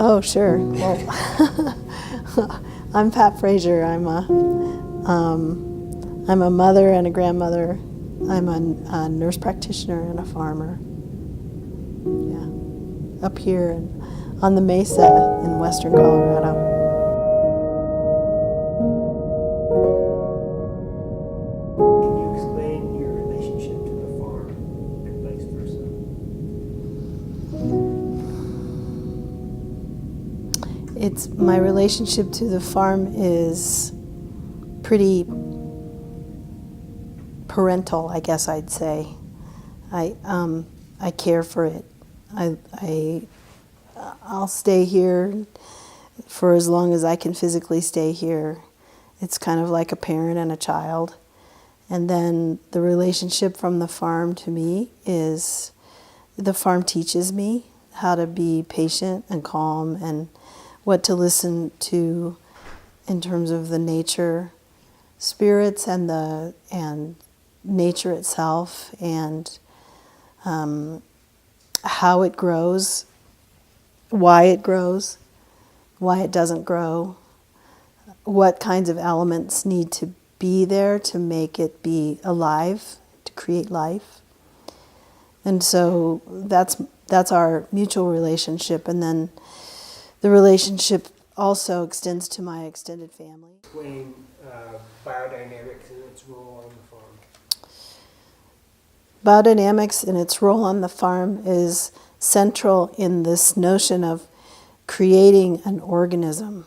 Oh, sure. Well, I'm Pat Frazier. I'm a mother and a grandmother. I'm a nurse practitioner and a farmer. Yeah, up here on the Mesa in western Colorado. Can you explain your relationship to the farm and vice versa? My relationship to the farm is pretty parental, I guess I'd say. I care for it. I'll stay here for as long as I can physically stay here. It's kind of like a parent and a child. And then the relationship from the farm to me is the farm teaches me how to be patient and calm and what to listen to in terms of the nature, spirits and nature itself, and how it grows, why it doesn't grow, what kinds of elements need to be there to make it be alive, to create life. And so that's our mutual relationship. And then the relationship also extends to my extended family. Explain biodynamics and its role on the farm. Biodynamics and its role on the farm is central in this notion of creating an organism.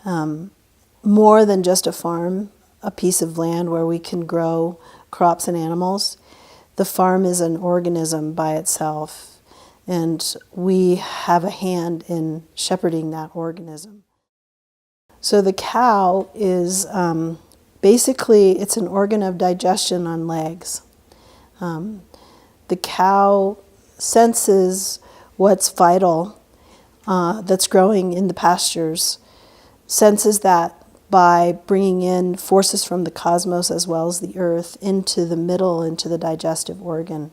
More than just a farm, a piece of land where we can grow crops and animals. The farm is an organism by itself. And we have a hand in shepherding that organism. So the cow is basically, it's an organ of digestion on legs. The cow senses what's vital that's growing in the pastures, senses that by bringing in forces from the cosmos as well as the earth into the middle, into the digestive organ,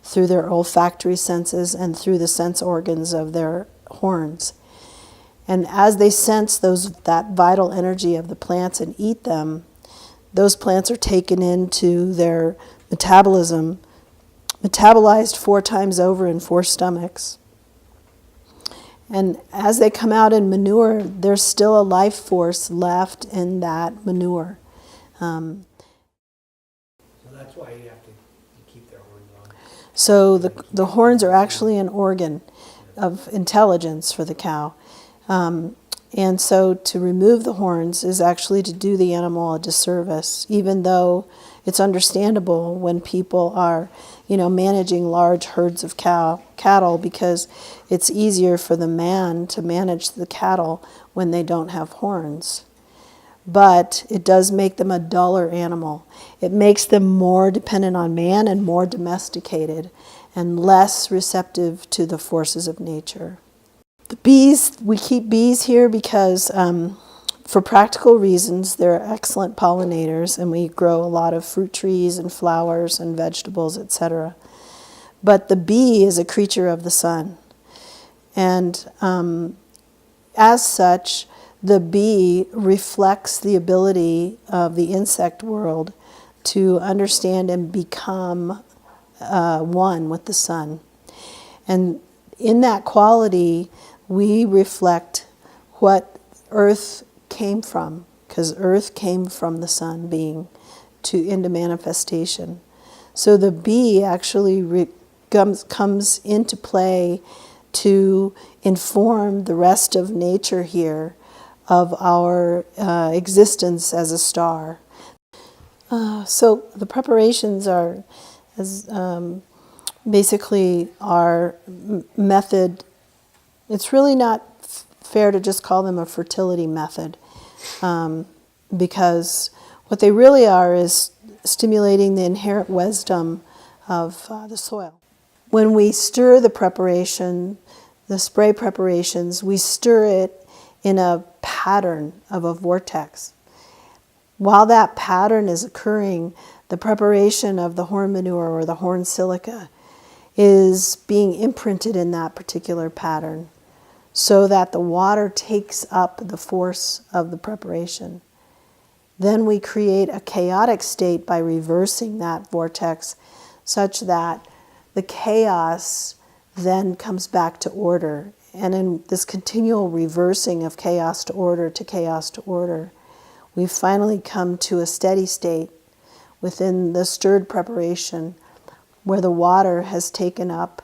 through their olfactory senses and through the sense organs of their horns. And as they sense that vital energy of the plants and eat them, those plants are taken into their metabolism, metabolized 4 times over in 4 stomachs. And as they come out in manure, there's still a life force left in that manure. So that's why you have to keep their horns on. So the horns are actually an organ of intelligence for the cow. And so to remove the horns is actually to do the animal a disservice, even though it's understandable when people are, managing large herds of cattle, because it's easier for the man to manage the cattle when they don't have horns. But it does make them a duller animal. It makes them more dependent on man and more domesticated and less receptive to the forces of nature. The bees, we keep bees here because for practical reasons, they're excellent pollinators, and we grow a lot of fruit trees and flowers and vegetables, etc. But the bee is a creature of the sun. And as such, the bee reflects the ability of the insect world to understand and become one with the sun. And in that quality, we reflect what Earth came from, because Earth came from the sun being into manifestation. So the bee actually comes into play to inform the rest of nature here of our existence as a star. So the preparations are as basically our method. It's really not fair to just call them a fertility method, because what they really are is stimulating the inherent wisdom of the soil. When we stir the preparation, the spray preparations, we stir it in a pattern of a vortex. While that pattern is occurring, the preparation of the horn manure or the horn silica is being imprinted in that particular pattern so that the water takes up the force of the preparation. Then we create a chaotic state by reversing that vortex such that the chaos then comes back to order. And in this continual reversing of chaos to order to chaos to order, we finally come to a steady state within the stirred preparation where the water has taken up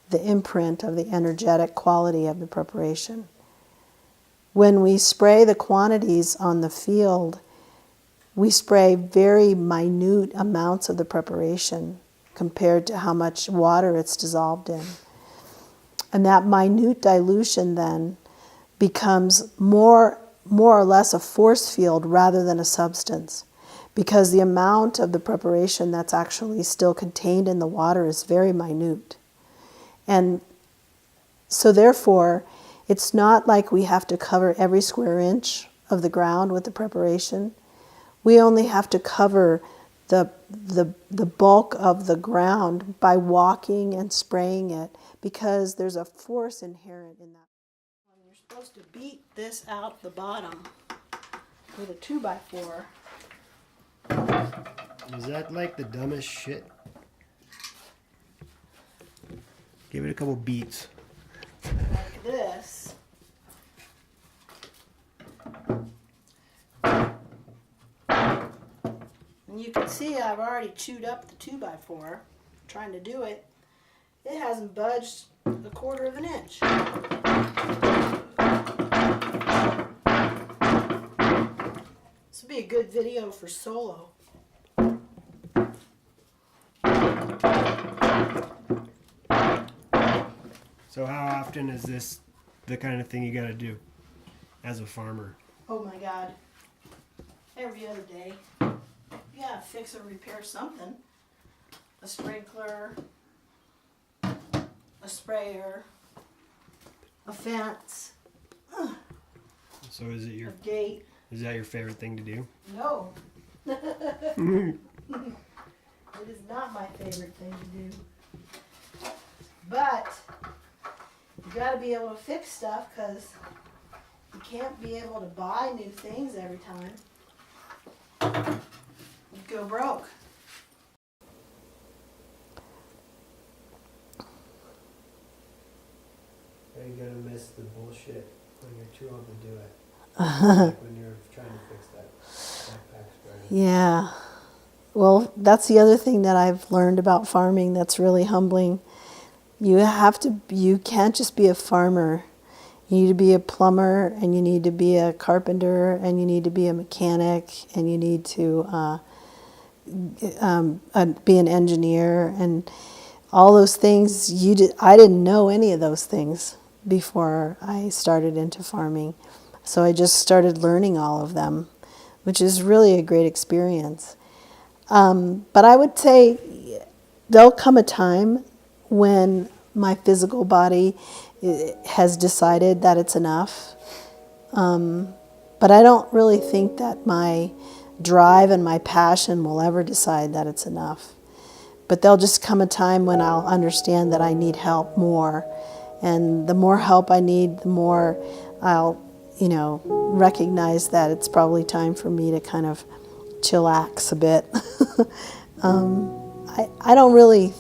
the imprint of the energetic quality of the preparation. When we spray the quantities on the field, we spray very minute amounts of the preparation compared to how much water it's dissolved in. And that minute dilution then becomes more or less a force field rather than a substance, because the amount of the preparation that's actually still contained in the water is very minute. And so therefore, it's not like we have to cover every square inch of the ground with the preparation. We only have to cover the bulk of the ground by walking and spraying it, because there's a force inherent in that. You're supposed to beat this out the bottom with a 2x4. Is that like the dumbest shit? Give it a couple beats. Like this. And you can see I've already chewed up the 2x4 trying to do it. It hasn't budged a quarter of an inch. This would be a good video for solo. So how often is this the kind of thing you gotta do as a farmer? Oh my God. Every other day. You gotta fix or repair something. A sprinkler, a sprayer, a fence, So is it a gate. is that your favorite thing to do? No. It is not my favorite thing to do. But you gotta be able to fix stuff, because you can't be able to buy new things every time. You go broke. Are you gonna miss the bullshit when you're too old to do it? Like when you're trying to fix that backpack spreader. Yeah. Well, that's the other thing that I've learned about farming that's really humbling. You can't just be a farmer. You need to be a plumber, and you need to be a carpenter, and you need to be a mechanic, and you need to be an engineer, and all those things. I didn't know any of those things before I started into farming. So I just started learning all of them, which is really a great experience. But I would say there'll come a time when my physical body has decided that it's enough. But I don't really think that my drive and my passion will ever decide that it's enough. But there'll just come a time when I'll understand that I need help more. And the more help I need, the more I'll, recognize that it's probably time for me to kind of chillax a bit. I don't really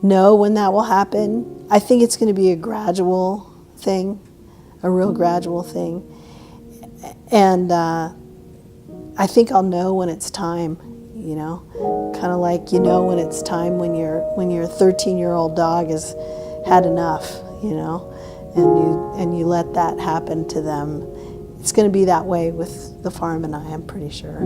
know when that will happen. I think it's going to be a gradual thing, a real gradual thing. And I think I'll know when it's time, kind of like when it's time when your 13-year-old dog has had enough, and you let that happen to them. It's going to be that way with the farm and I'm pretty sure.